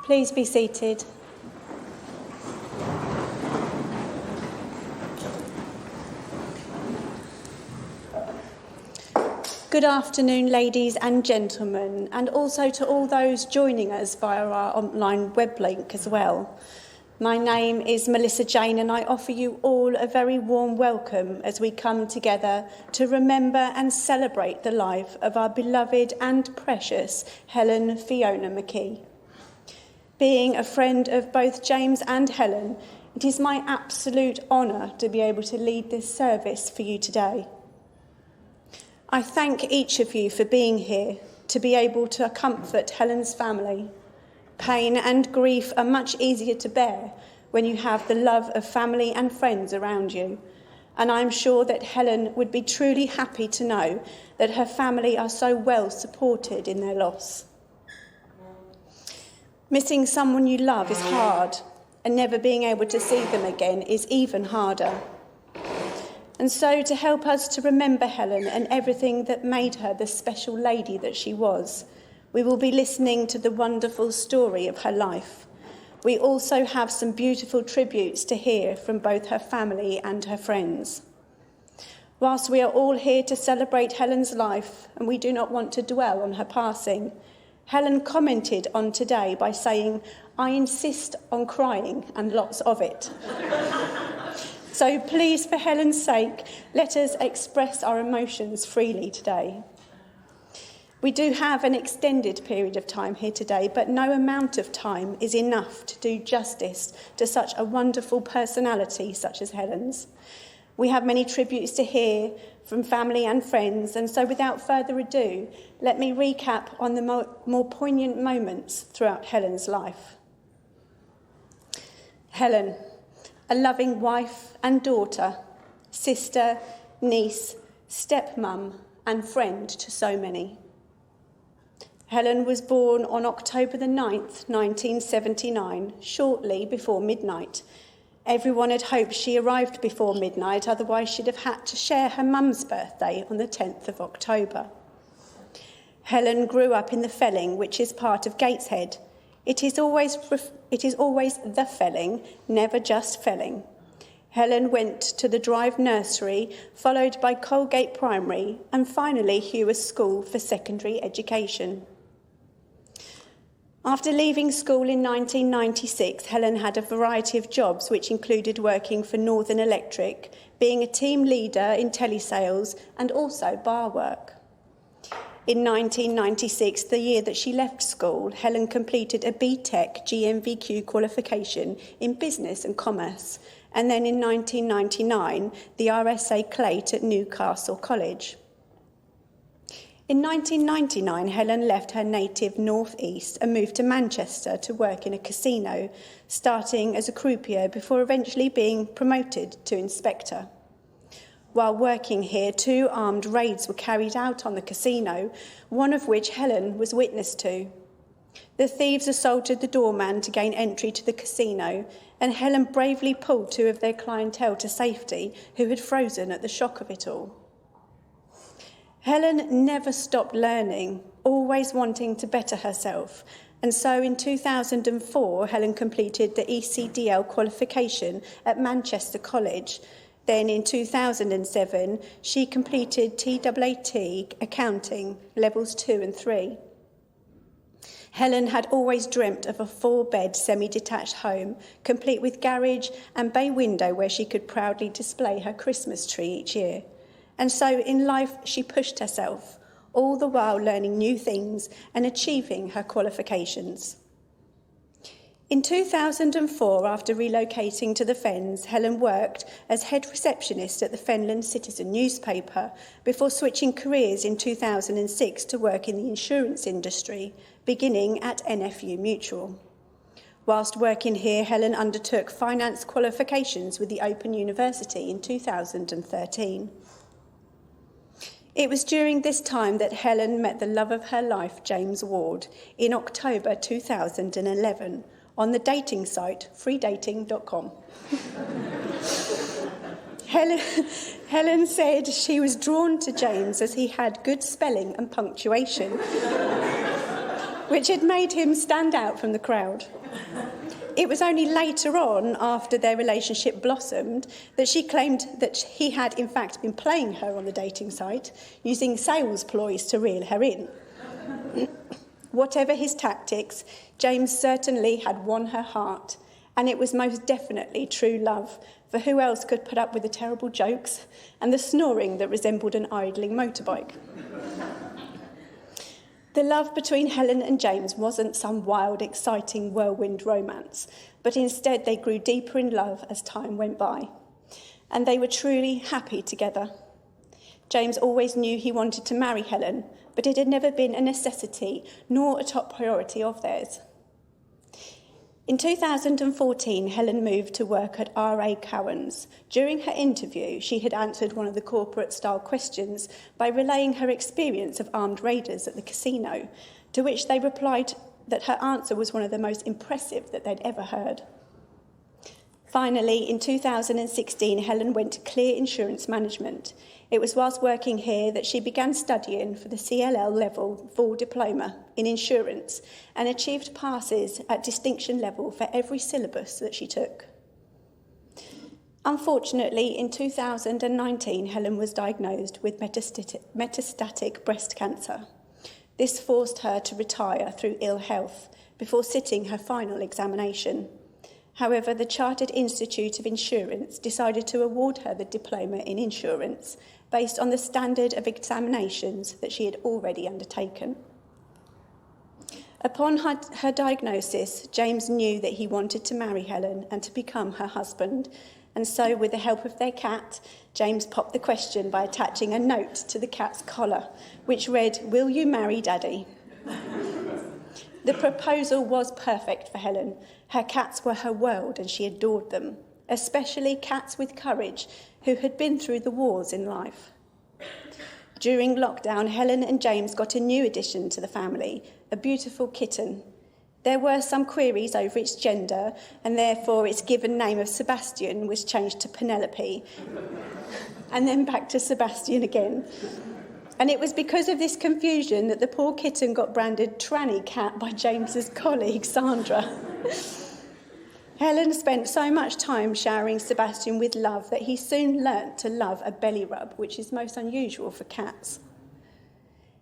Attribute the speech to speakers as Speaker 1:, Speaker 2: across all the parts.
Speaker 1: Please be seated. Good afternoon, ladies and gentlemen, and also to all those joining us via our online web link as well. My name is Melissa Jane, and I offer you all a very warm welcome as we come together to remember and celebrate the life of our beloved and precious Helen Fiona McKee. Being a friend of both James and Helen, it is my absolute honour to be able to lead this service for you today. I thank each of you for being here to be able to comfort Helen's family. Pain and grief are much easier to bear when you have the love of family and friends around you. And I'm sure that Helen would be truly happy to know that her family are so well supported in their loss. Missing someone you love is hard, and never being able to see them again is even harder. And so, to help us to remember Helen and everything that made her the special lady that she was, we will be listening to the wonderful story of her life. We also have some beautiful tributes to hear from both her family and her friends. Whilst we are all here to celebrate Helen's life, and we do not want to dwell on her passing, Helen commented on today by saying, "I insist on crying and lots of it." So please, for Helen's sake, let us express our emotions freely today. We do have an extended period of time here today, but no amount of time is enough to do justice to such a wonderful personality such as Helen's. We have many tributes to hear from family and friends, and so without further ado, let me recap on the more poignant moments throughout Helen's life. Helen, a loving wife and daughter, sister, niece, stepmum, and friend to so many. Helen was born on October the 9th, 1979, shortly before midnight. Everyone had hoped she arrived before midnight, otherwise she'd have had to share her mum's birthday on the 10th of October. Helen grew up in the Felling, which is part of Gateshead. It is always the Felling, never just Felling. Helen went to the Drive Nursery, followed by Colgate Primary, and finally Hewes School for secondary education. After leaving school in 1996, Helen had a variety of jobs, which included working for Northern Electric, being a team leader in telesales, and also bar work. In 1996, the year that she left school, Helen completed a BTEC GMVQ qualification in Business and Commerce, and then in 1999, the RSA Clate at Newcastle College. In 1999, Helen left her native North East and moved to Manchester to work in a casino, starting as a croupier before eventually being promoted to inspector. While working here, 2 armed raids were carried out on the casino, one of which Helen was witness to. The thieves assaulted the doorman to gain entry to the casino, and Helen bravely pulled 2 of their clientele to safety, who had frozen at the shock of it all. Helen never stopped learning, always wanting to better herself, and so in 2004, Helen completed the ECDL qualification at Manchester College. Then in 2007, she completed TAAT Accounting, Levels 2 and 3. Helen had always dreamt of a 4-bed semi-detached home, complete with garage and bay window where she could proudly display her Christmas tree each year. And so in life, she pushed herself, all the while learning new things and achieving her qualifications. In 2004, after relocating to the Fens, Helen worked as head receptionist at the Fenland Citizen newspaper before switching careers in 2006 to work in the insurance industry, beginning at NFU Mutual. Whilst working here, Helen undertook finance qualifications with the Open University in 2013. It was during this time that Helen met the love of her life, James Ward, in October 2011 on the dating site freedating.com. Helen said she was drawn to James as he had good spelling and punctuation. which had made him stand out from the crowd. It was only later on, after their relationship blossomed, that she claimed that he had in fact been playing her on the dating site, using sales ploys to reel her in. Whatever his tactics, James certainly had won her heart, and it was most definitely true love, for who else could put up with the terrible jokes and the snoring that resembled an idling motorbike? The love between Helen and James wasn't some wild, exciting whirlwind romance, but instead they grew deeper in love as time went by, and they were truly happy together. James always knew he wanted to marry Helen, but it had never been a necessity nor a top priority of theirs. In 2014, Helen moved to work at R.A. Cowan's. During her interview, she had answered one of the corporate-style questions by relaying her experience of armed raiders at the casino, to which they replied that her answer was one of the most impressive that they'd ever heard. Finally, in 2016, Helen went to Clear Insurance Management. It was whilst working here that she began studying for the CLL level full diploma in insurance and achieved passes at distinction level for every syllabus that she took. Unfortunately, in 2019, Helen was diagnosed with metastatic breast cancer. This forced her to retire through ill health before sitting her final examination. However, the Chartered Institute of Insurance decided to award her the diploma in insurance based on the standard of examinations that she had already undertaken. Upon her diagnosis, James knew that he wanted to marry Helen and to become her husband, and so with the help of their cat, James popped the question by attaching a note to the cat's collar, which read, "Will you marry Daddy?" The proposal was perfect for Helen. Her cats were her world and she adored them, especially cats with courage who had been through the wars in life. During lockdown, Helen and James got a new addition to the family, a beautiful kitten. There were some queries over its gender, and therefore its given name of Sebastian was changed to Penelope, and then back to Sebastian again. And it was because of this confusion that the poor kitten got branded Tranny Cat by James's colleague, Sandra. Helen spent so much time showering Sebastian with love that he soon learnt to love a belly rub, which is most unusual for cats.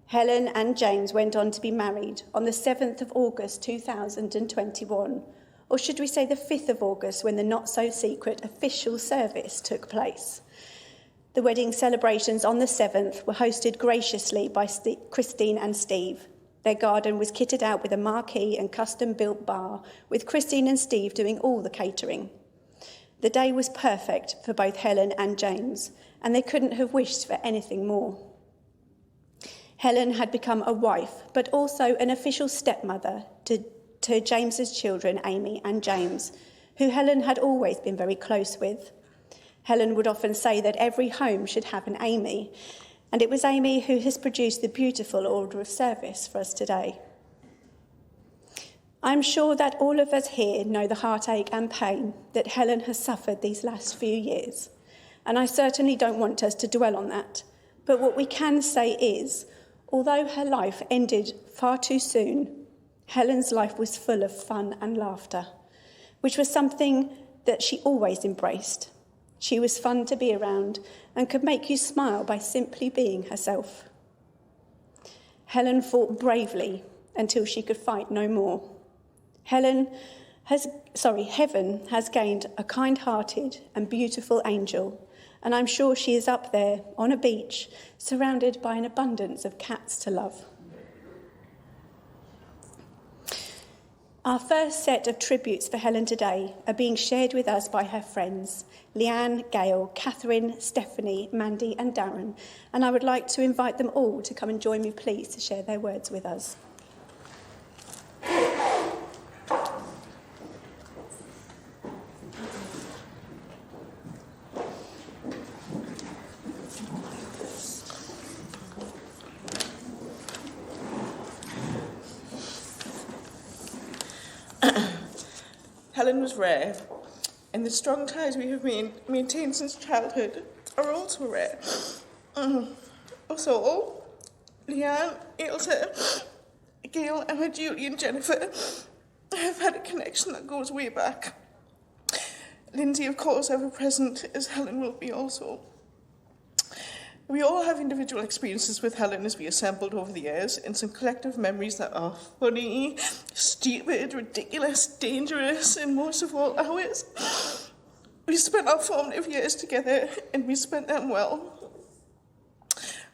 Speaker 1: Helen and James went on to be married on the 7th of August 2021, or should we say the 5th of August, when the not-so-secret official service took place. The wedding celebrations on the 7th were hosted graciously by Christine and Steve. Their garden was kitted out with a marquee and custom-built bar, with Christine and Steve doing all the catering. The day was perfect for both Helen and James, and they couldn't have wished for anything more. Helen had become a wife, but also an official stepmother to James's children, Amy and James, who Helen had always been very close with. Helen would often say that every home should have an Amy, and it was Amy who has produced the beautiful order of service for us today. I'm sure that all of us here know the heartache and pain that Helen has suffered these last few years, and I certainly don't want us to dwell on that. But what we can say is, although her life ended far too soon, Helen's life was full of fun and laughter, which was something that she always embraced. She was fun to be around and could make you smile by simply being herself. Helen fought bravely until she could fight no more. Heaven has gained a kind-hearted and beautiful angel, and I'm sure she is up there on a beach, surrounded by an abundance of cats to love. Our first set of tributes for Helen today are being shared with us by her friends, Leanne, Gail, Catherine, Stephanie, Mandy and Darren, and I would like to invite them all to come and join me, please, to share their words with us.
Speaker 2: Helen was rare, and the strong ties we have maintained since childhood are also rare. Also, Leanne, Ilse, Gail, Emma, Julie and Jennifer have had a connection that goes way back. Lindsay, of course, ever present, as Helen will be also. We all have individual experiences with Helen as we assembled over the years, and some collective memories that are funny, stupid, ridiculous, dangerous, and most of all, ours. We spent our formative years together, and we spent them well.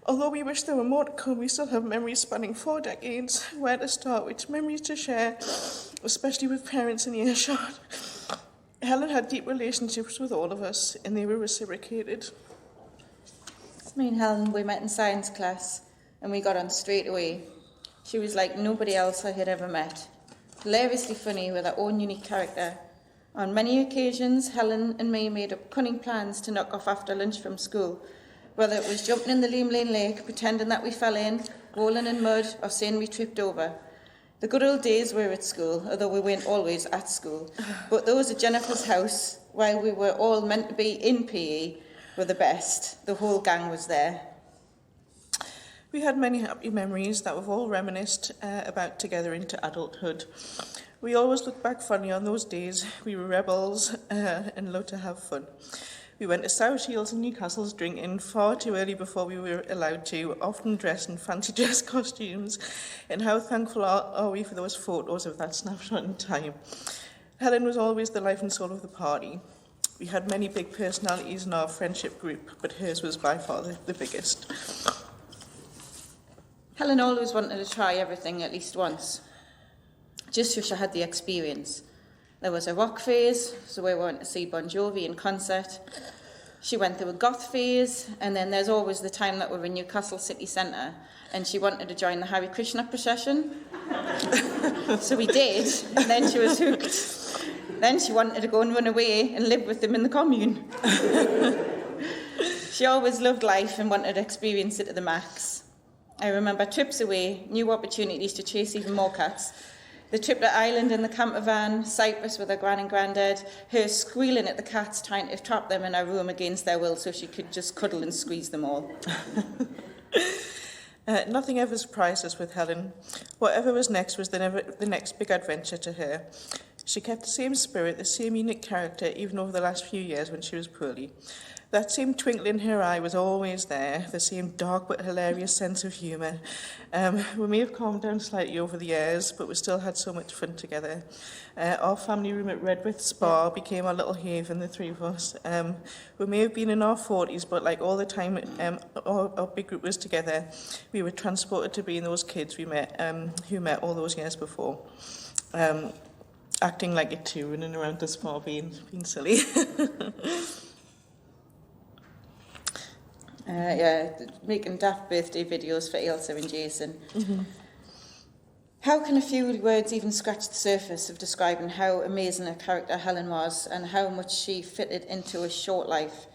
Speaker 2: Although we wish there were more to come, we still have memories spanning 4 decades. Where to start, which memories to share, especially with parents in earshot. Helen had deep relationships with all of us, and they were reciprocated.
Speaker 3: Me and Helen, we met in science class, and we got on straight away. She was like nobody else I had ever met. Hilariously funny with her own unique character. On many occasions, Helen and me made up cunning plans to knock off after lunch from school, whether it was jumping in the Liam Lane Lake, pretending that we fell in, rolling in mud, or saying we tripped over. The good old days were at school, although we weren't always at school. But those at Jennifer's house, while we were all meant to be in PE, were the best. The whole gang was there.
Speaker 2: We had many happy memories that we've all reminisced about together into adulthood. We always look back fondly on those days. We were rebels and loved to have fun. We went to South Shields and Newcastle's drinking far too early before we were allowed to, often dressed in fancy dress costumes. And how thankful are we for those photos of that snapshot in time. Helen was always the life and soul of the party. We had many big personalities in our friendship group, but hers was by far the biggest.
Speaker 3: Helen always wanted to try everything at least once, just so she had the experience. There was a rock phase, so we went to see Bon Jovi in concert. She went through a goth phase, and then there's always the time that we're in Newcastle city centre, and she wanted to join the Hare Krishna procession. So we did, and then she was hooked. Then she wanted to go and run away and live with them in the commune. She always loved life and wanted to experience it to the max. I remember trips away, new opportunities to chase even more cats. The trip to Ireland in the camper van, Cyprus with her gran and granddad, her squealing at the cats trying to trap them in her room against their will so she could just cuddle and squeeze them all.
Speaker 2: Nothing ever surprised us with Helen. Whatever was next was the next big adventure to her. She kept the same spirit, the same unique character, even over the last few years when she was poorly. That same twinkle in her eye was always there, the same dark but hilarious sense of humour. We may have calmed down slightly over the years, but we still had so much fun together. Our family room at Redwith Spa became our little haven, the three of us. We may have been in our 40s, but like all the time our big group was together, we were transported to being those kids we met, who met all those years before. Acting like it too, running around the spa being silly.
Speaker 3: Making daft birthday videos for Ailsa and Jason. Mm-hmm. How can a few words even scratch the surface of describing how amazing a character Helen was and how much she fitted into a short life?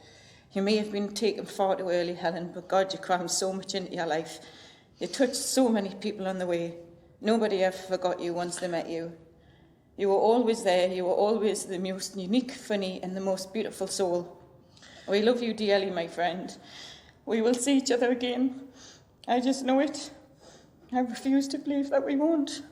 Speaker 3: You may have been taken far too early, Helen, but God, you crammed so much into your life. You touched so many people on the way. Nobody ever forgot you once they met you. You were always there. You were always the most unique, funny, and the most beautiful soul. We love you dearly, my friend. We will see each other again. I just know it. I refuse to believe that we won't.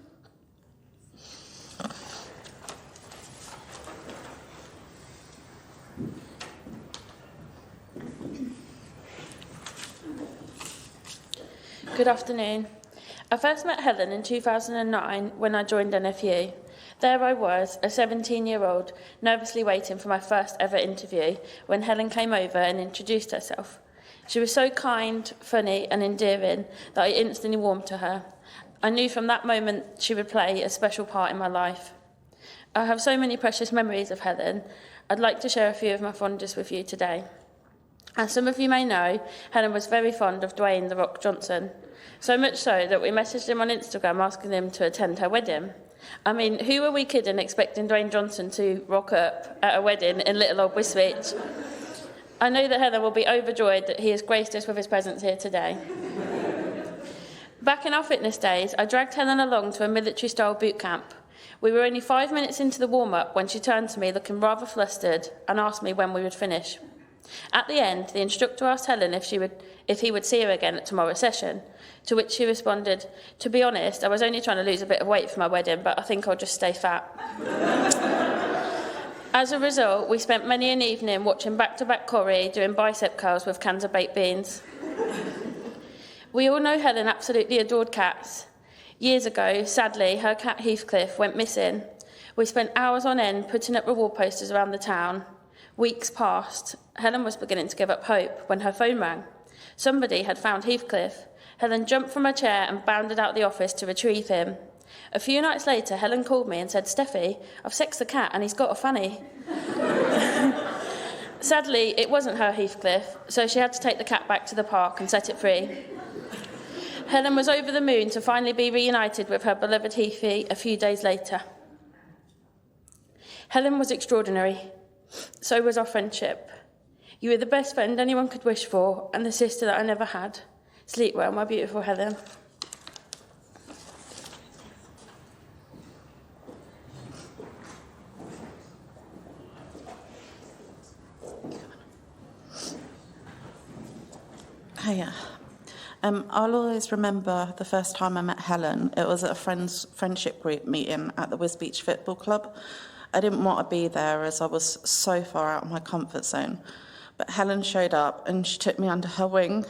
Speaker 4: Good afternoon. I first met Helen in 2009 when I joined NFU. There I was, a 17-year-old, nervously waiting for my first ever interview when Helen came over and introduced herself. She was so kind, funny and endearing that I instantly warmed to her. I knew from that moment she would play a special part in my life. I have so many precious memories of Helen. I'd like to share a few of my fondest with you today. As some of you may know, Helen was very fond of Dwayne "The Rock" Johnson, so much so that we messaged him on Instagram asking him to attend her wedding. I mean, who were we kidding expecting Dwayne Johnson to rock up at a wedding in little old Wiswich? I know that Helen will be overjoyed that he has graced us with his presence here today. Back in our fitness days, I dragged Helen along to a military-style boot camp. We were only 5 minutes into the warm-up when she turned to me looking rather flustered and asked me when we would finish. At the end, the instructor asked Helen if he would see her again at tomorrow's session, to which she responded, "To be honest, I was only trying to lose a bit of weight for my wedding, but I think I'll just stay fat." As a result, we spent many an evening watching back-to-back Corrie doing bicep curls with cans of baked beans. We all know Helen absolutely adored cats. Years ago, sadly, her cat Heathcliff went missing. We spent hours on end putting up reward posters around the town. Weeks passed. Helen was beginning to give up hope when her phone rang. Somebody had found Heathcliff. Helen jumped from her chair and bounded out the office to retrieve him. A few nights later, Helen called me and said, "Steffi, I've sexed the cat and he's got a fanny." Sadly, it wasn't her Heathcliff, so she had to take the cat back to the park and set it free. Helen was over the moon to finally be reunited with her beloved Heathie a few days later. Helen was extraordinary. So was our friendship. You were the best friend anyone could wish for, and the sister that I never had. Sleep well, my beautiful Helen.
Speaker 5: Hiya. I'll always remember the first time I met Helen. It was at a friendship group meeting at the Wisbeach Football Club. I didn't want to be there as I was so far out of my comfort zone. But Helen showed up and she took me under her wing.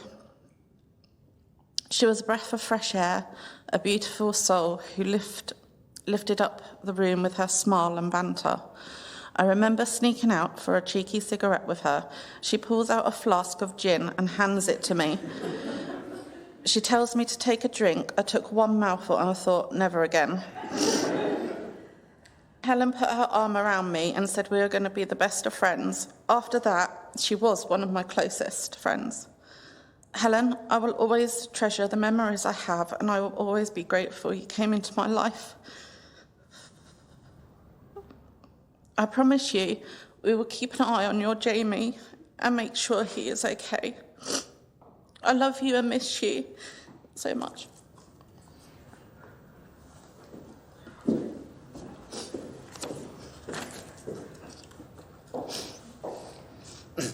Speaker 5: She was a breath of fresh air, a beautiful soul who lifted up the room with her smile and banter. I remember sneaking out for a cheeky cigarette with her. She pulls out a flask of gin and hands it to me. She tells me to take a drink. I took one mouthful and I thought, never again. Helen put her arm around me and said we were going to be the best of friends. After that, she was one of my closest friends. Helen, I will always treasure the memories I have, and I will always be grateful you came into my life. I promise you, we will keep an eye on your Jamie and make sure he is okay. I love you and miss you so much.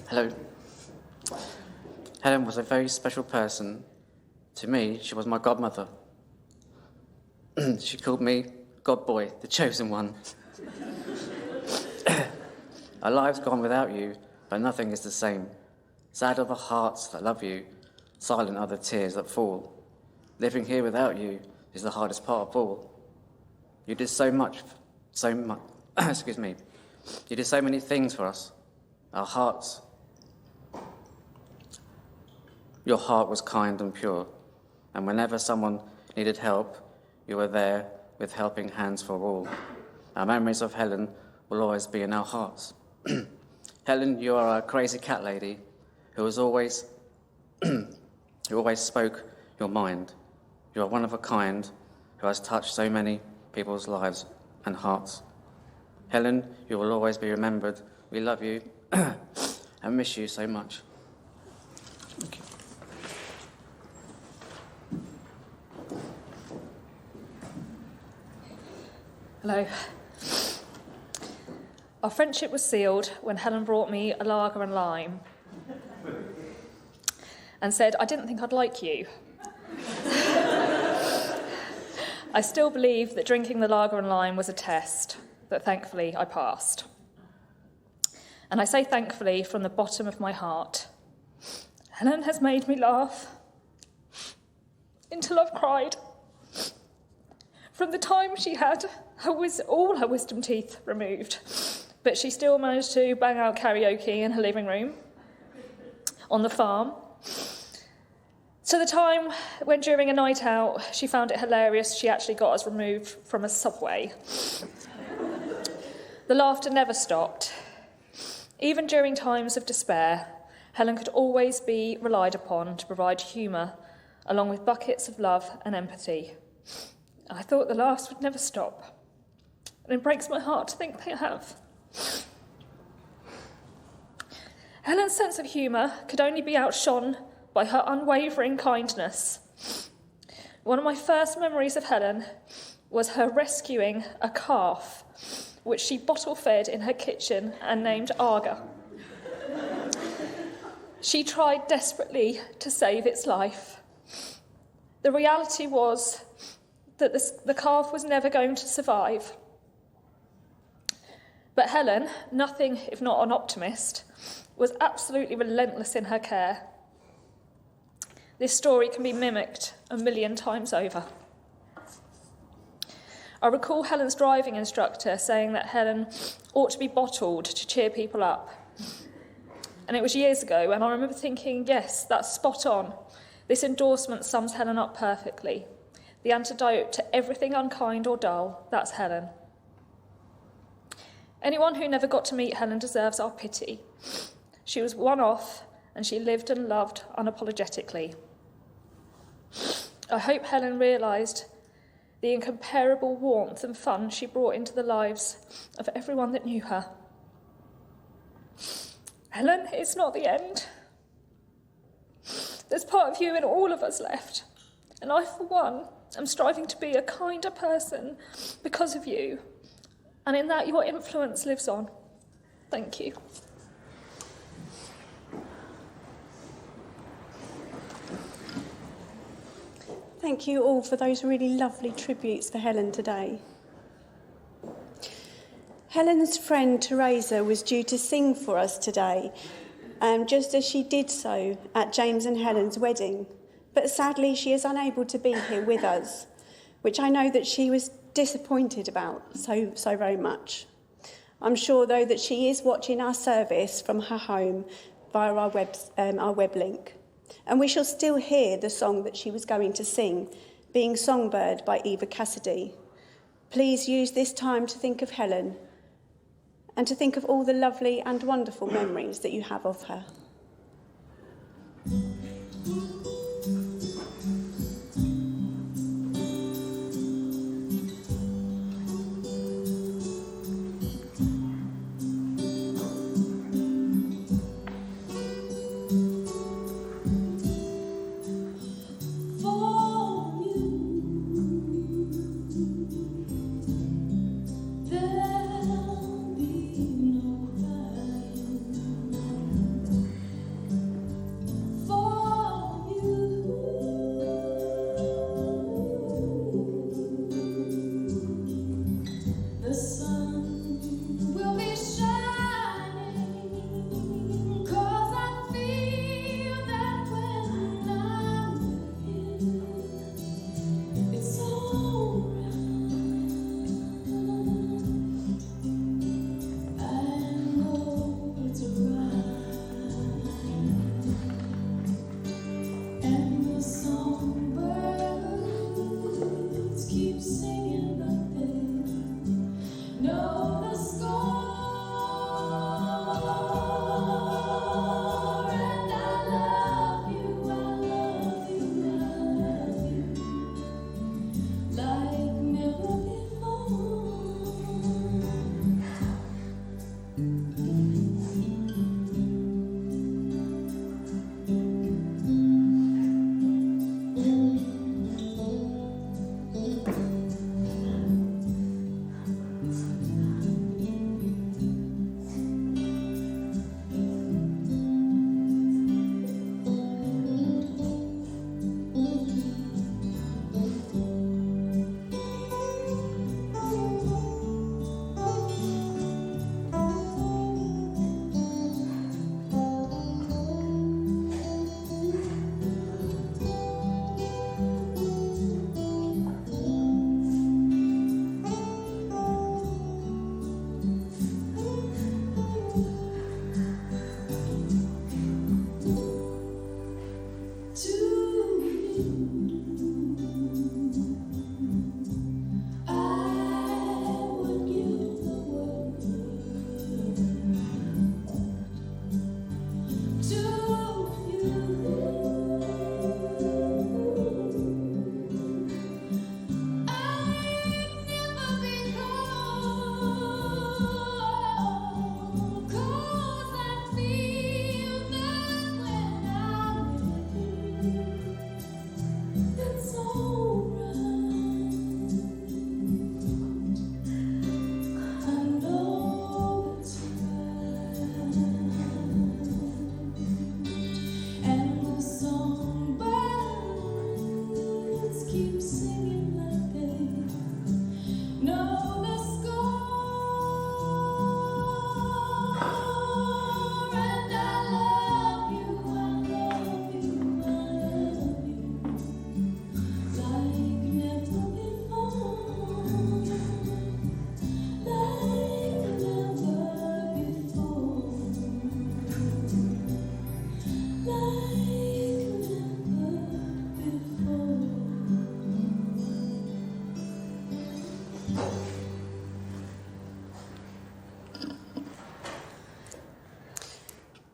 Speaker 6: Hello. Helen was a very special person. To me, she was my godmother. She called me God Boy, the chosen one. Our lives gone without you, but nothing is the same. Sad are the hearts that love you, silent are the tears that fall. Living here without you is the hardest part of all. You did so much, excuse me. You did so many things for us. Our hearts. Your heart was kind and pure, and whenever someone needed help, you were there with helping hands for all. Our memories of Helen will always be in our hearts. Helen, you are a crazy cat lady who always spoke your mind. You are one of a kind who has touched so many people's lives and hearts. Helen, you will always be remembered. We love you and miss you so much. Thank you.
Speaker 7: Hello. Our friendship was sealed when Helen brought me a lager and lime and said, "I didn't think I'd like you." I still believe that drinking the lager and lime was a test, but thankfully I passed. And I say thankfully from the bottom of my heart. Helen has made me laugh until I've cried. From the time she had all her wisdom teeth removed, but she still managed to bang out karaoke in her living room, on the farm, to the time when during a night out she found it hilarious she actually got us removed from a subway. The laughter never stopped. Even during times of despair, Helen could always be relied upon to provide humour, along with buckets of love and empathy. I thought the laughs would never stop, and it breaks my heart to think they have. Helen's sense of humour could only be outshone by her unwavering kindness. One of my first memories of Helen was her rescuing a calf, which she bottle-fed in her kitchen and named Arga. She tried desperately to save its life. The reality was that the calf was never going to survive. But Helen, nothing if not an optimist, was absolutely relentless in her care. This story can be mimicked 1,000,000 times over. I recall Helen's driving instructor saying that Helen ought to be bottled to cheer people up. And it was years ago, and I remember thinking, yes, that's spot on. This endorsement sums Helen up perfectly. The antidote to everything unkind or dull, that's Helen. Anyone who never got to meet Helen deserves our pity. She was one-off, and she lived and loved unapologetically. I hope Helen realised the incomparable warmth and fun she brought into the lives of everyone that knew her. Helen, it's not the end. There's part of you in all of us left, and I, for one, am striving to be a kinder person because of you, and in that your influence lives on. Thank you.
Speaker 1: Thank you all for those really lovely tributes for Helen today. Helen's friend Teresa was due to sing for us today, just as she did so at James and Helen's wedding, but sadly she is unable to be here with us, which I know that she was disappointed about so very much. I'm sure, though, that she is watching our service from her home via our web link. And we shall still hear the song that she was going to sing, being Songbird by Eva Cassidy. Please use this time to think of Helen and to think of all the lovely and wonderful memories that you have of her.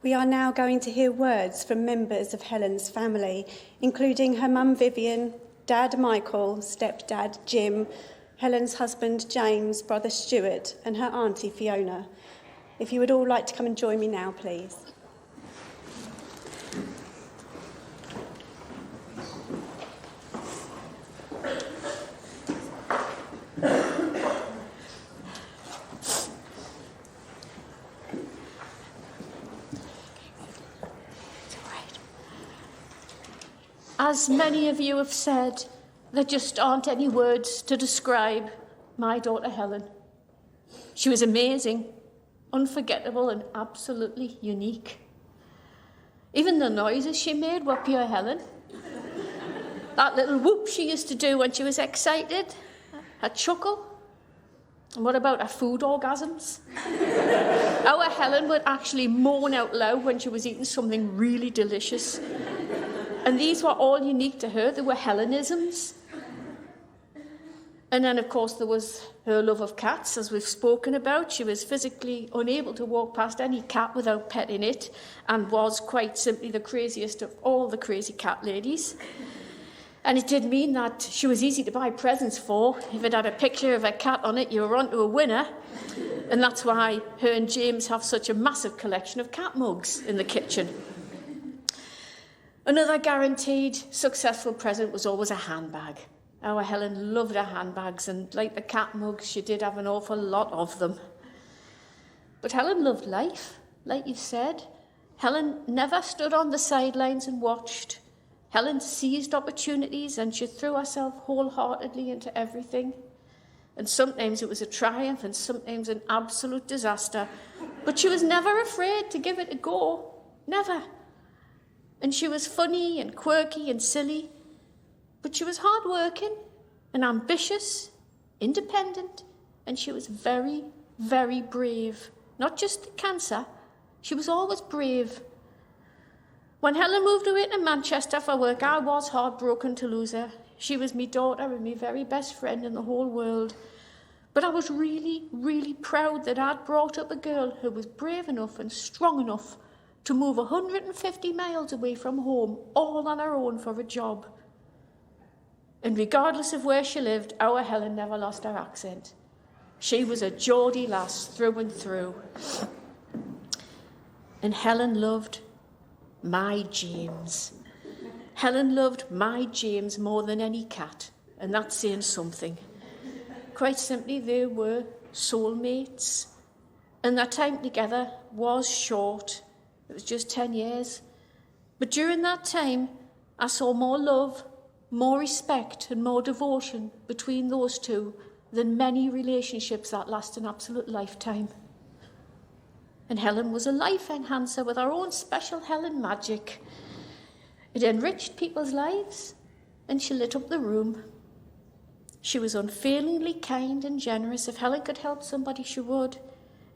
Speaker 1: We are now going to hear words from members of Helen's family, including her mum Vivian, dad Michael, stepdad Jim, Helen's husband James, brother Stuart, and her auntie Fiona. If you would all like to come and join me now, please.
Speaker 8: As many of you have said, there just aren't any words to describe my daughter Helen. She was amazing, unforgettable and absolutely unique. Even the noises she made were pure Helen. That little whoop she used to do when she was excited, her chuckle. And what about her food orgasms? Our Helen would actually moan out loud when she was eating something really delicious. And these were all unique to her. They were Helenisms. And then, of course, there was her love of cats, as we've spoken about. She was physically unable to walk past any cat without petting it, and was quite simply the craziest of all the crazy cat ladies. And it did mean that she was easy to buy presents for. If it had a picture of a cat on it, you were on to a winner. And that's why her and James have such a massive collection of cat mugs in the kitchen. Another guaranteed successful present was always a handbag. Our Helen loved her handbags, and like the cat mugs, she did have an awful lot of them. But Helen loved life, like you've said. Helen never stood on the sidelines and watched. Helen seized opportunities, and she threw herself wholeheartedly into everything. And sometimes it was a triumph, and sometimes an absolute disaster. But she was never afraid to give it a go. Never. And she was funny and quirky and silly, but she was hardworking and ambitious, independent, and she was very, very brave. Not just the cancer, she was always brave. When Helen moved away to Manchester for work, I was heartbroken to lose her. She was my daughter and my very best friend in the whole world. But I was really, really proud that I'd brought up a girl who was brave enough and strong enough to move 150 miles away from home, all on her own for a job. And regardless of where she lived, our Helen never lost her accent. She was a Geordie lass through and through. And Helen loved my James. Helen loved my James more than any cat, and that's saying something. Quite simply, they were soulmates, and their time together was short. It was just 10 years. But during that time, I saw more love, more respect and more devotion between those two than many relationships that last an absolute lifetime. And Helen was a life enhancer with her own special Helen magic. It enriched people's lives, and she lit up the room. She was unfailingly kind and generous. If Helen could help somebody, she would.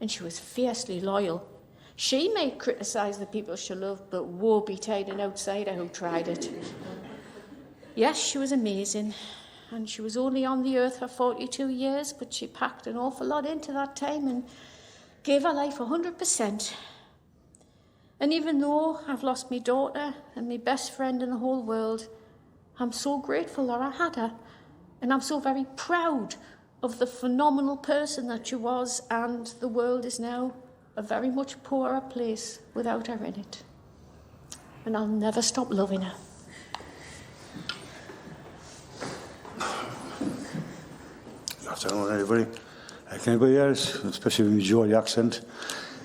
Speaker 8: And she was fiercely loyal. She may criticise the people she loved, but woe betide an outsider who tried it. Yes, she was amazing, and she was only on the earth for 42 years, but she packed an awful lot into that time and gave her life 100%. And even though I've lost my daughter and my best friend in the whole world, I'm so grateful that I had her, and I'm so very proud of the phenomenal person that she was, and the world is now a very much poorer place without her in it. And I'll never stop loving her.
Speaker 9: Good afternoon, everybody. Like anybody else, especially with the Geordie accent.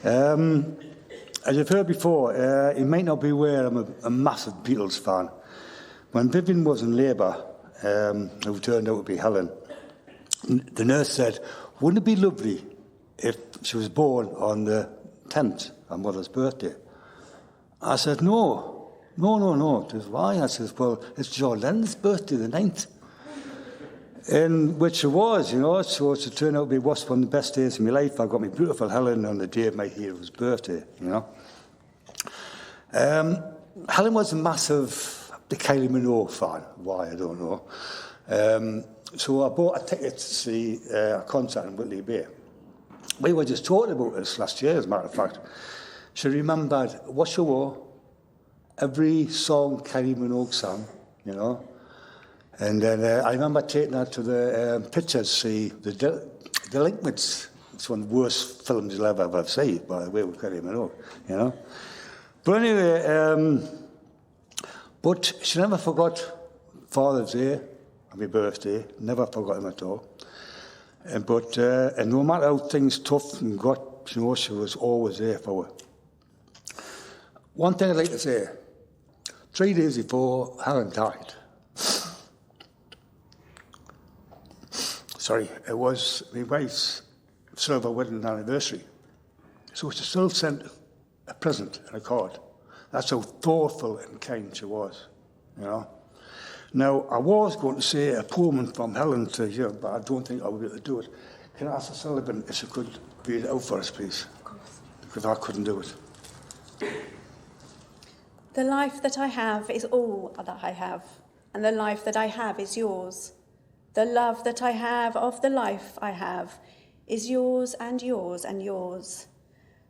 Speaker 9: As you've heard before, you might not be aware I'm a massive Beatles fan. When Vivian was in labour, who turned out to be Helen, the nurse said, wouldn't it be lovely if she was born on the 10th, her mother's birthday? I said, no. She says, why? I said, well, it's John Lennon's birthday, the 9th. And which it was, so it turned out to be one of the best days of my life. I got my beautiful Helen on the day of my hero's birthday, Helen was a massive Kylie Minogue fan. Why, I don't know. So I bought a ticket to see a concert in Whitley Bay. We were just talking about this last year, as a matter of fact. she remembered what she wore, every song Kylie Minogue sang, you know. And then I remember taking her to the pictures, see the Delinquents. It's one of the worst films you'll ever see, by the way, with Kylie Minogue, you know. But anyway, but she never forgot Father's Day and my birthday, never forgot him at all. And no matter how things tough and got, you know, she was always there for her. One thing I'd like to say, 3 days before Helen died, it was my wife's silver wedding anniversary. So she still sent a present and a card. That's how thoughtful and kind she was, you know. Now, I was going to say a poem from Helen to you, but I don't think I will be able to do it. Can I ask Sullivan if she could read it out for us, please? Of course. Because I couldn't do it.
Speaker 1: The life that I have is all that I have, and the life that I have is yours. The love that I have of the life I have is yours and yours and yours.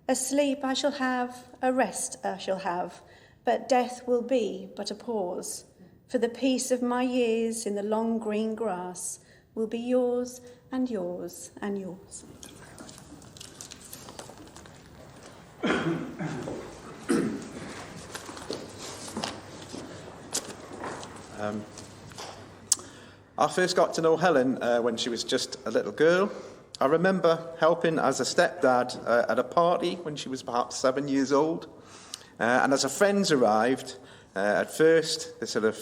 Speaker 1: A sleep I shall have, a rest I shall have, but death will be but a pause. For the peace of my years in the long green grass will be yours and yours and yours.
Speaker 10: I first got to know Helen when she was just a little girl. I remember helping as a stepdad at a party when she was perhaps 7 years old. And as her friends arrived, at first they sort of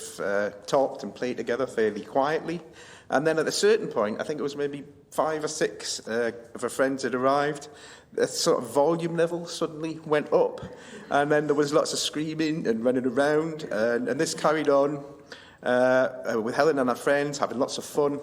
Speaker 10: talked and played together fairly quietly. And then at a certain point, I think it was maybe 5 or 6 of her friends had arrived, the sort of volume level suddenly went up. And then there was lots of screaming and running around. And this carried on with Helen and her friends having lots of fun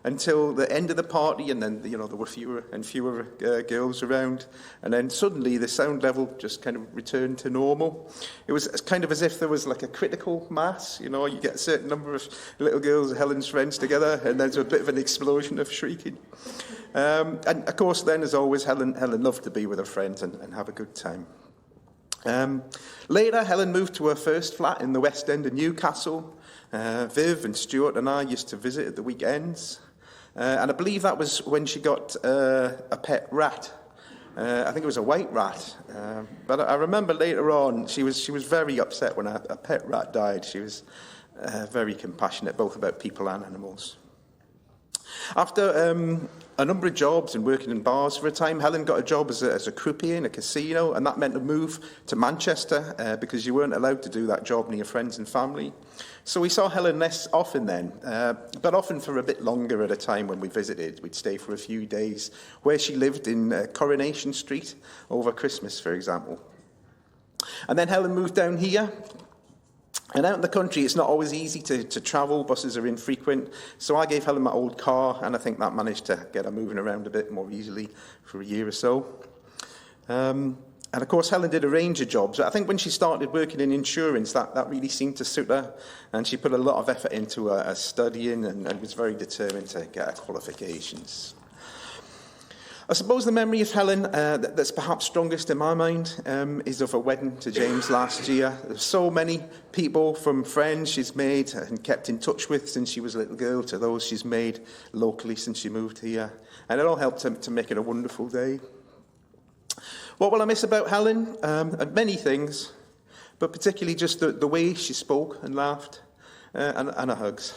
Speaker 10: until the end of the party, and then there were fewer and fewer girls around, and then suddenly the sound level just kind of returned to normal. It was kind of as if there was like a critical mass. You get a certain number of little girls, Helen's friends, together, and there's a bit of an explosion of shrieking. And of course, then as always, Helen loved to be with her friends and have a good time. Later, Helen moved to her first flat in the West End of Newcastle. Viv and Stuart and I used to visit at the weekends. And I believe that was when she got a pet rat. I think it was a white rat. But I remember later on, she was very upset when a pet rat died. She was very compassionate, both about people and animals. After a number of jobs and working in bars for a time, Helen got a job as a croupier in a casino, and that meant a move to Manchester because you weren't allowed to do that job near friends and family. So we saw Helen less often then, but often for a bit longer at a time when we visited. We'd stay for a few days where she lived in Coronation Street over Christmas, for example. And then Helen moved down here. And out in the country, it's not always easy to travel. Buses are infrequent. So I gave Helen my old car, and I think that managed to get her moving around a bit more easily for a year or so. And of course, Helen did a range of jobs. I think when she started working in insurance, that really seemed to suit her. And she put a lot of effort into her studying and was very determined to get her qualifications. I suppose the memory of Helen that's perhaps strongest in my mind is of her wedding to James last year. There's so many people, from friends she's made and kept in touch with since she was a little girl to those she's made locally since she moved here. And it all helped to make it a wonderful day. What will I miss about Helen? Many things, but particularly just the way she spoke and laughed and her hugs.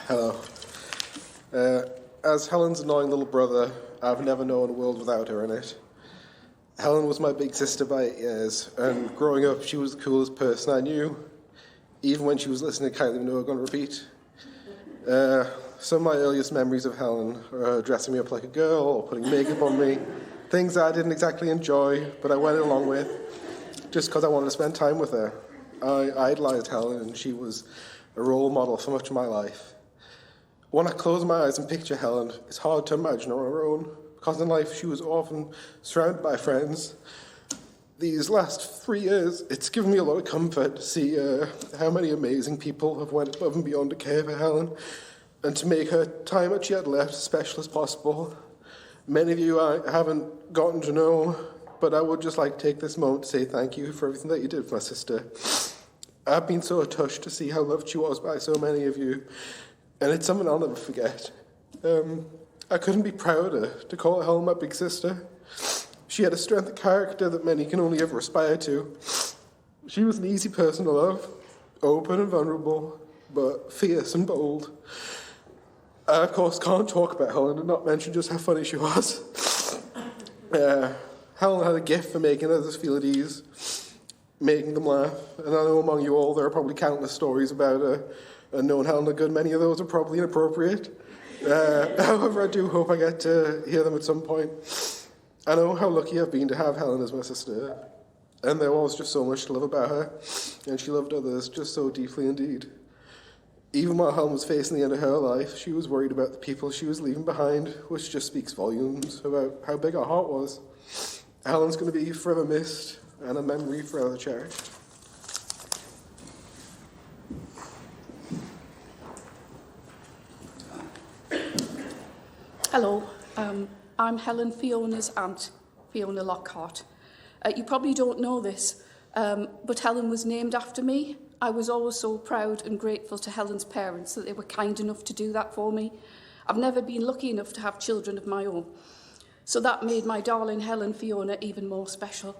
Speaker 11: Hello. As Helen's annoying little brother, I've never known a world without her in it. Helen was my big sister by 8 years, and growing up, she was the coolest person I knew, even when she was listening to Kylie Minogue on repeat. Some of my earliest memories of Helen are dressing me up like a girl or putting makeup on me, things I didn't exactly enjoy, but I went along with, just because I wanted to spend time with her. I idolized Helen, and she was a role model for much of my life. When I close my eyes and picture Helen, it's hard to imagine her on her own, because in life she was often surrounded by friends. These last 3 years, it's given me a lot of comfort to see how many amazing people have went above and beyond to care for Helen, and to make her time that she had left as special as possible. Many of you I haven't gotten to know, but I would just like to take this moment to say thank you for everything that you did for my sister. I've been so touched to see how loved she was by so many of you, and it's something I'll never forget. I couldn't be prouder to call Helen my big sister. She had a strength of character that many can only ever aspire to. She was an easy person to love, open and vulnerable, but fierce and bold. I, of course, can't talk about Helen and not mention just how funny she was. Helen had a gift for making others feel at ease, making them laugh, and I know among you all there are probably countless stories about her, and knowing Helen a good many of those are probably inappropriate. However, I do hope I get to hear them at some point. I know how lucky I've been to have Helen as my sister, and there was just so much to love about her, and she loved others just so deeply indeed. Even while Helen was facing the end of her life, she was worried about the people she was leaving behind, which just speaks volumes about how big her heart was. Helen's going to be forever missed, and a memory forever cherished.
Speaker 12: Hello, I'm Helen Fiona's aunt, Fiona Lockhart. You probably don't know this, but Helen was named after me. I was always so proud and grateful to Helen's parents that they were kind enough to do that for me. I've never been lucky enough to have children of my own, so that made my darling Helen Fiona even more special.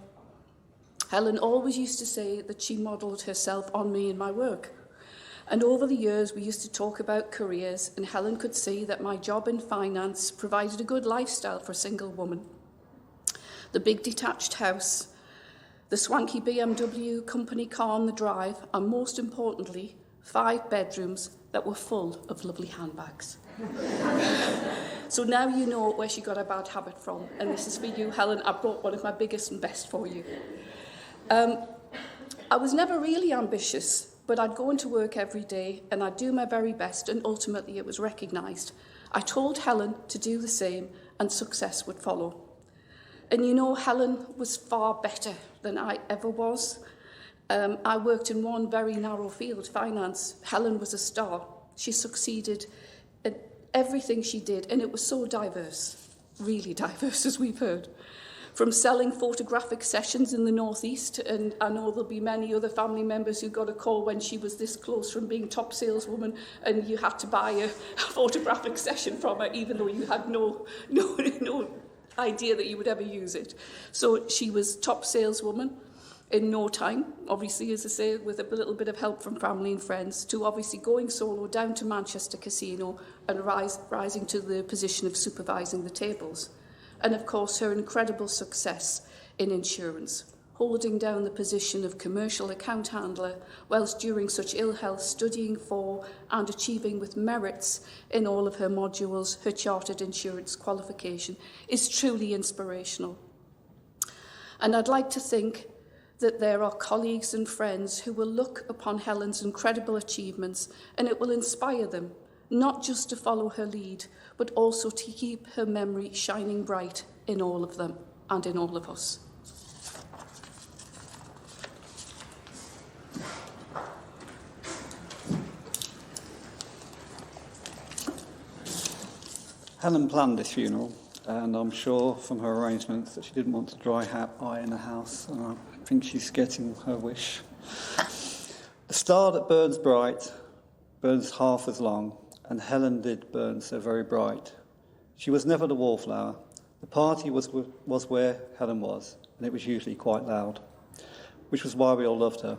Speaker 12: Helen always used to say that she modelled herself on me in my work. And over the years, we used to talk about careers, and Helen could see that my job in finance provided a good lifestyle for a single woman. The big detached house, the swanky BMW company car on the drive, and most importantly, 5 bedrooms that were full of lovely handbags. So now you know where she got her bad habit from, and this is for you, Helen. I brought one of my biggest and best for you. I was never really ambitious, but I'd go into work every day and I'd do my very best, and ultimately it was recognised. I told Helen to do the same and success would follow. And you know, Helen was far better than I ever was. I worked in one very narrow field, finance. Helen was a star. She succeeded in everything she did, and it was so diverse, really diverse, as we've heard. From selling photographic sessions in the northeast, and I know there'll be many other family members who got a call when she was this close from being top saleswoman, and you had to buy a photographic session from her, even though you had no idea that you would ever use it. So she was top saleswoman in no time, obviously, as I say, with a little bit of help from family and friends, to obviously going solo down to Manchester Casino and rising to the position of supervising the tables. And of course, her incredible success in insurance, holding down the position of commercial account handler, whilst during such ill health studying for and achieving with merits in all of her modules, her chartered insurance qualification, is truly inspirational. And I'd like to think that there are colleagues and friends who will look upon Helen's incredible achievements, and it will inspire them, not just to follow her lead, but also to keep her memory shining bright in all of them and in all of us.
Speaker 13: Helen planned this funeral, and I'm sure from her arrangements that she didn't want a dry eye in the house, and I think she's getting her wish. The star that burns bright burns half as long, and Helen did burn so very bright. She was never the wallflower. The party was where Helen was, and it was usually quite loud, which was why we all loved her.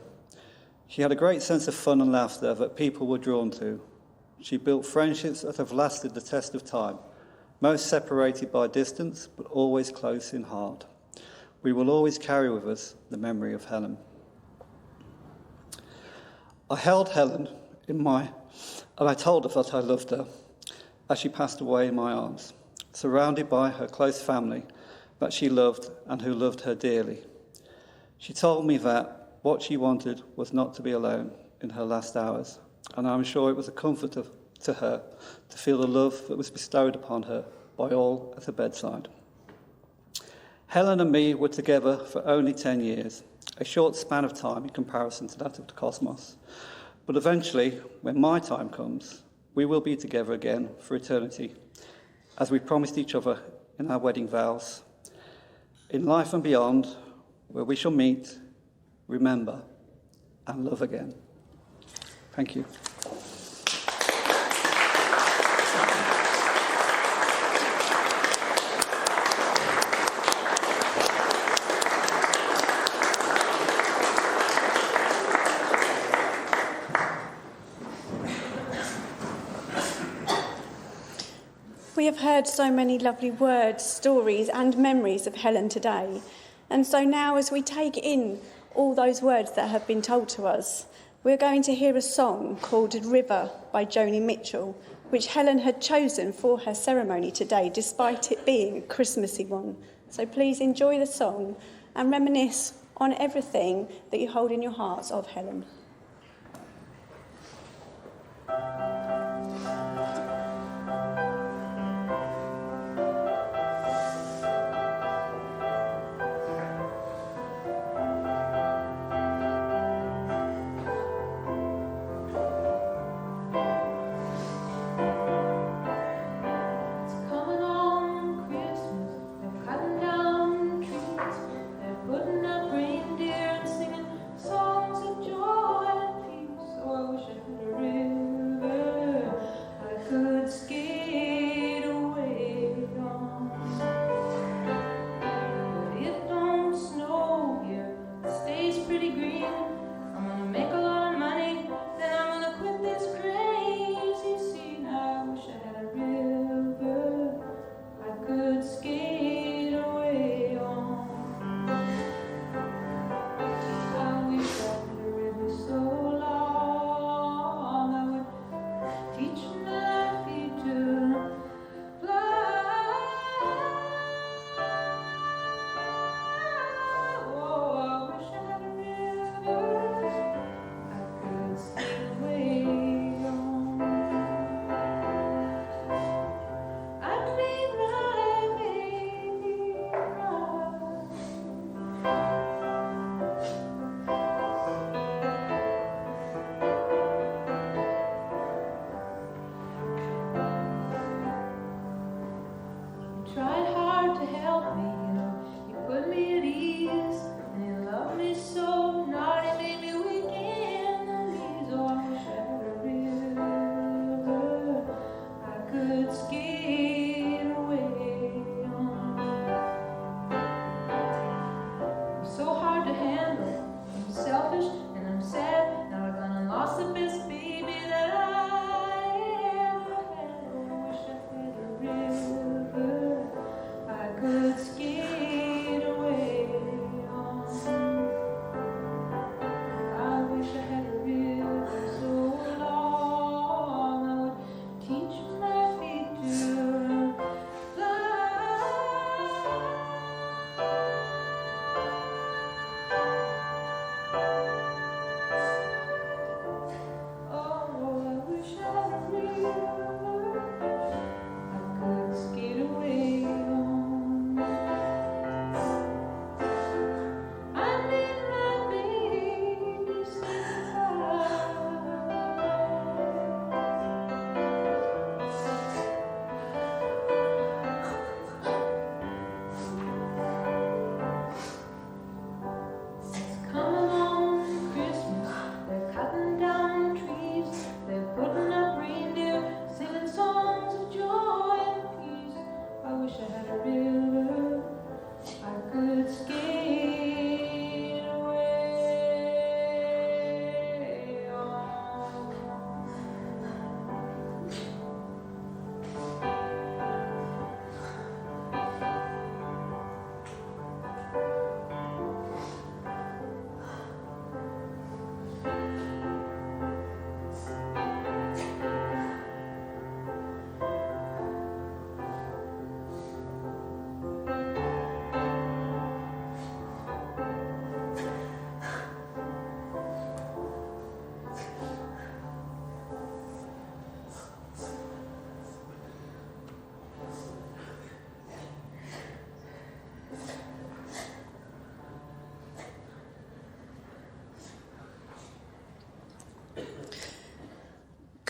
Speaker 13: She had a great sense of fun and laughter that people were drawn to. She built friendships that have lasted the test of time, most separated by distance, but always close in heart. We will always carry with us the memory of Helen. I held Helen and I told her that I loved her as she passed away in my arms, surrounded by her close family that she loved and who loved her dearly. She told me that what she wanted was not to be alone in her last hours, and I'm sure it was a comfort to her to feel the love that was bestowed upon her by all at her bedside. Helen and me were together for only 10 years, a short span of time in comparison to that of the cosmos. But eventually, when my time comes, we will be together again for eternity, as we promised each other in our wedding vows. In life and beyond, where we shall meet, remember, and love again. Thank you.
Speaker 1: We have heard so many lovely words, stories and memories of Helen today. And so now as we take in all those words that have been told to us, we're going to hear a song called River by Joni Mitchell, which Helen had chosen for her ceremony today, despite it being a Christmassy one. So please enjoy the song and reminisce on everything that you hold in your hearts of Helen.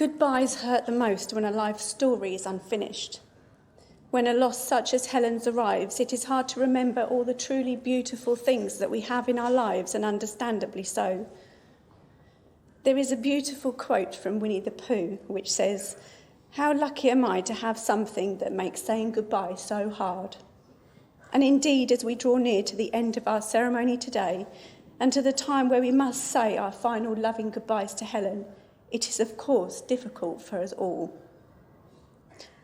Speaker 1: Goodbyes hurt the most when a life story is unfinished. When a loss such as Helen's arrives, it is hard to remember all the truly beautiful things that we have in our lives, and understandably so. There is a beautiful quote from Winnie the Pooh which says, "How lucky am I to have something that makes saying goodbye so hard." And indeed, as we draw near to the end of our ceremony today, and to the time where we must say our final loving goodbyes to Helen, it is of course difficult for us all.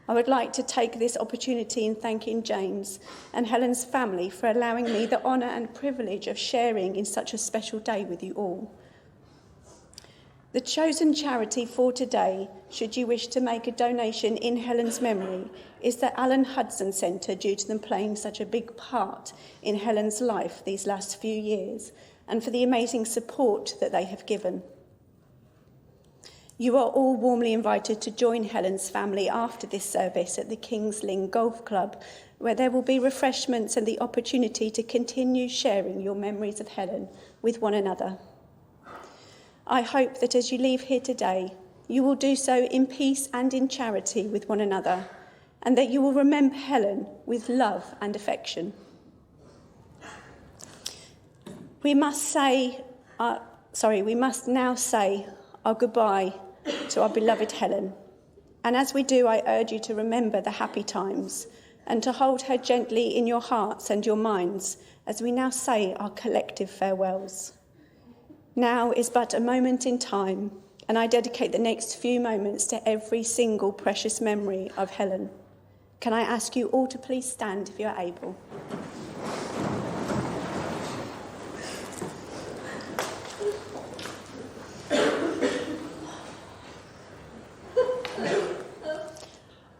Speaker 1: I would like to take this opportunity in thanking James and Helen's family for allowing me the honour and privilege of sharing in such a special day with you all. The chosen charity for today, should you wish to make a donation in Helen's memory, is the Alan Hudson Centre, due to them playing such a big part in Helen's life these last few years, and for the amazing support that they have given. You are all warmly invited to join Helen's family after this service at the King's Lynn Golf Club, where there will be refreshments and the opportunity to continue sharing your memories of Helen with one another. I hope that as you leave here today, you will do so in peace and in charity with one another, and that you will remember Helen with love and affection. We must now say our goodbye to our beloved Helen. And as we do, I urge you to remember the happy times and to hold her gently in your hearts and your minds as we now say our collective farewells. Now is but a moment in time, and I dedicate the next few moments to every single precious memory of Helen. Can I ask you all to please stand if you are able?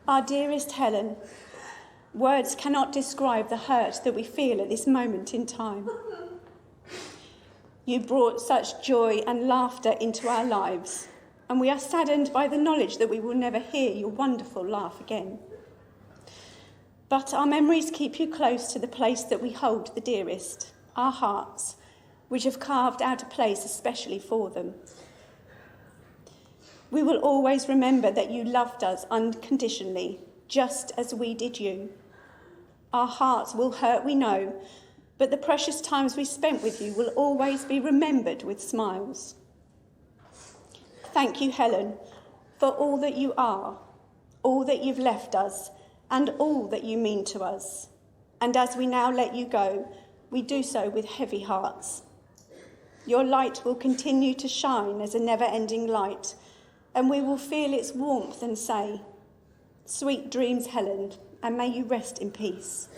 Speaker 1: Our dearest Helen, words cannot describe the hurt that we feel at this moment in time. You brought such joy and laughter into our lives, and we are saddened by the knowledge that we will never hear your wonderful laugh again. But our memories keep you close to the place that we hold the dearest, our hearts, which have carved out a place especially for them. We will always remember that you loved us unconditionally, just as we did you. Our hearts will hurt, we know, but the precious times we spent with you will always be remembered with smiles. Thank you, Helen, for all that you are, all that you've left us, and all that you mean to us. And as we now let you go, we do so with heavy hearts. Your light will continue to shine as a never-ending light, and we will feel its warmth and say, "Sweet dreams, Helen, and may you rest in peace."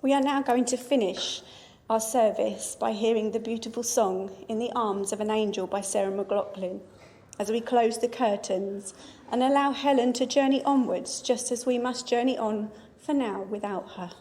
Speaker 1: We are now going to finish our service by hearing the beautiful song "In the Arms of an Angel" by Sarah McLaughlin, as we close the curtains and allow Helen to journey onwards, just as we must journey on for now without her.